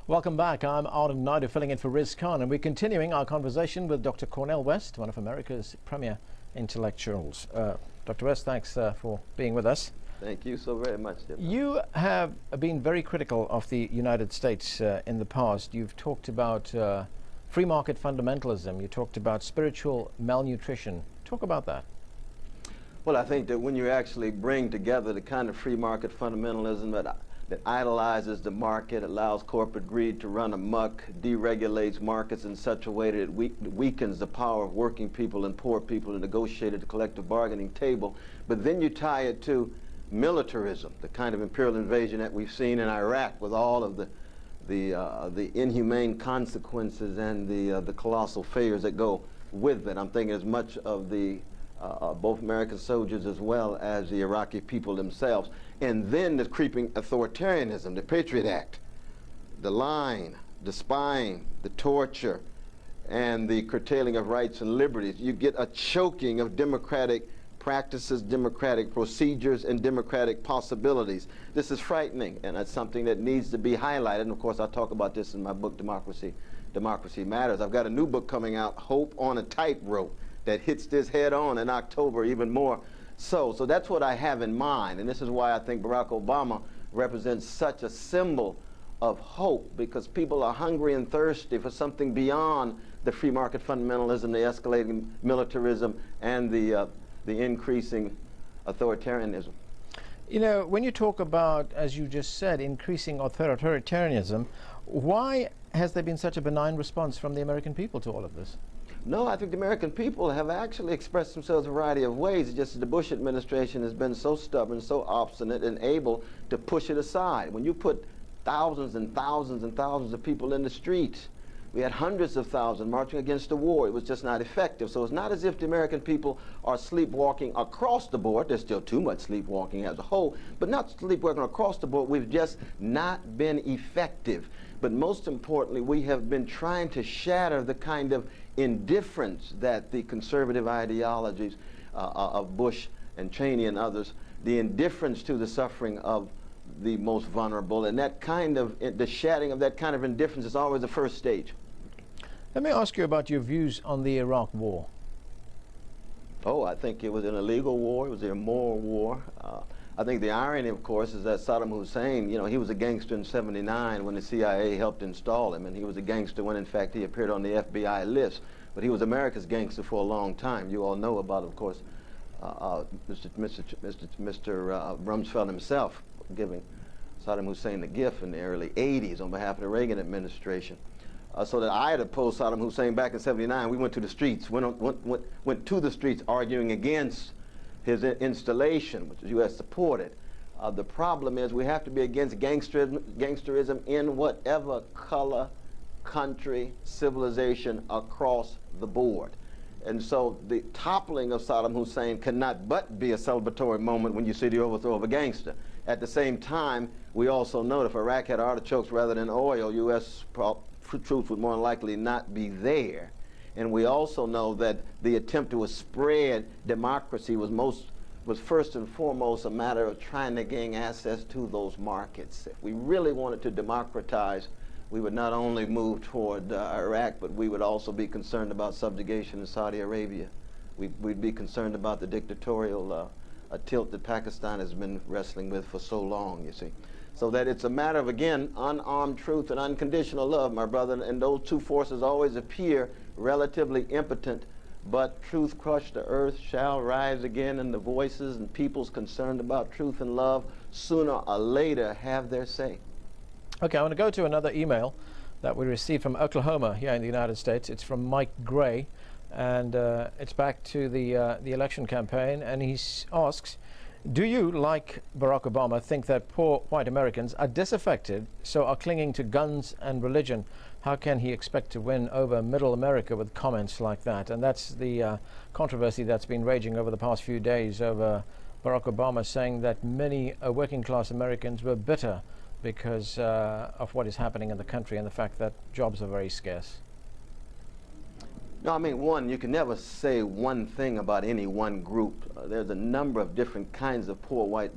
Welcome back. I'm Arden Naidu filling in for Riz Khan, and we're continuing our conversation with Dr. Cornell West, one of America's premier intellectuals. Dr. West, thanks for being with us. Thank you so very much, Stephen. You have been very critical of the United States in the past. You've talked about free market fundamentalism. You talked about spiritual malnutrition. Talk about that. Well, I think that when you actually bring together the kind of free market fundamentalism that idolizes the market, allows corporate greed to run amok, deregulates markets in such a way that it weakens the power of working people and poor people to negotiate at the collective bargaining table, but then you tie it to militarism, the kind of imperial invasion that we've seen in Iraq with all of the inhumane consequences and the colossal failures that go with it. I'm thinking as much of the both American soldiers as well as the Iraqi people themselves. And then the creeping authoritarianism, the Patriot Act, the lying, the spying, the torture, and the curtailing of rights and liberties. You get a choking of democratic practices, democratic procedures, and democratic possibilities. This is frightening, and it's something that needs to be highlighted. And of course, I talk about this in my book, Democracy Matters. I've got a new book coming out, Hope on a Tightrope, that hits this head on in October even more so. So that's what I have in mind, and this is why I think Barack Obama represents such a symbol of hope, because people are hungry and thirsty for something beyond the free market fundamentalism, the escalating militarism, and the increasing authoritarianism. You know, when you talk about, as you just said, increasing authoritarianism, why has there been such a benign response from the American people to all of this? No, I think the American people have actually expressed themselves a variety of ways. It's just that the Bush administration has been so stubborn, so obstinate, and able to push it aside. When you put thousands and thousands and thousands of people in the streets, we had hundreds of thousands marching against the war. It was just not effective. So it's not as if the American people are sleepwalking across the board. There's still too much sleepwalking as a whole, but not sleepwalking across the board. We've just not been effective. But most importantly, we have been trying to shatter the kind of indifference that the conservative ideologies of Bush and Cheney and others, the indifference to the suffering of the most vulnerable, and that kind of, the shattering of that kind of indifference is always the first stage. Let me ask you about your views on the Iraq War. Oh, I think it was an illegal war. It was an immoral war. I think the irony, of course, is that Saddam Hussein, you know, he was a gangster in '79 when the CIA helped install him, and he was a gangster when, in fact, he appeared on the FBI list. But he was America's gangster for a long time. You all know about, of course, Mr. Rumsfeld himself giving Saddam Hussein the gift in the early '80s on behalf of the Reagan administration. So that I had opposed Saddam Hussein back in '79. We went to the streets, went to the streets arguing against his installation, which was U.S. supported. The problem is we have to be against gangsterism in whatever color, country, civilization across the board. And so the toppling of Saddam Hussein cannot but be a celebratory moment when you see the overthrow of a gangster. At the same time, we also know that if Iraq had artichokes rather than oil, U.S. troops would more than likely not be there. And we also know that the attempt to spread democracy was first and foremost a matter of trying to gain access to those markets. If we really wanted to democratize, we would not only move toward Iraq, but we would also be concerned about subjugation in Saudi Arabia. We'd be concerned about the dictatorial tilt that Pakistan has been wrestling with for so long, you see. So that it's a matter of, again, unarmed truth and unconditional love, my brother, and those two forces always appear relatively impotent, but truth crushed the earth shall rise again, and the voices and peoples concerned about truth and love sooner or later have their say. Okay, I want to go to another email that we received from Oklahoma here in the United States. It's from Mike Gray, and it's back to the election campaign, and he asks, do you, like Barack Obama, think that poor white Americans are disaffected, so are clinging to guns and religion? How can he expect to win over middle America with comments like that? And that's the controversy that's been raging over the past few days over Barack Obama saying that many working class Americans were bitter because of what is happening in the country and the fact that jobs are very scarce. No, I mean, one, you can never say one thing about any one group. There's a number of different kinds of poor white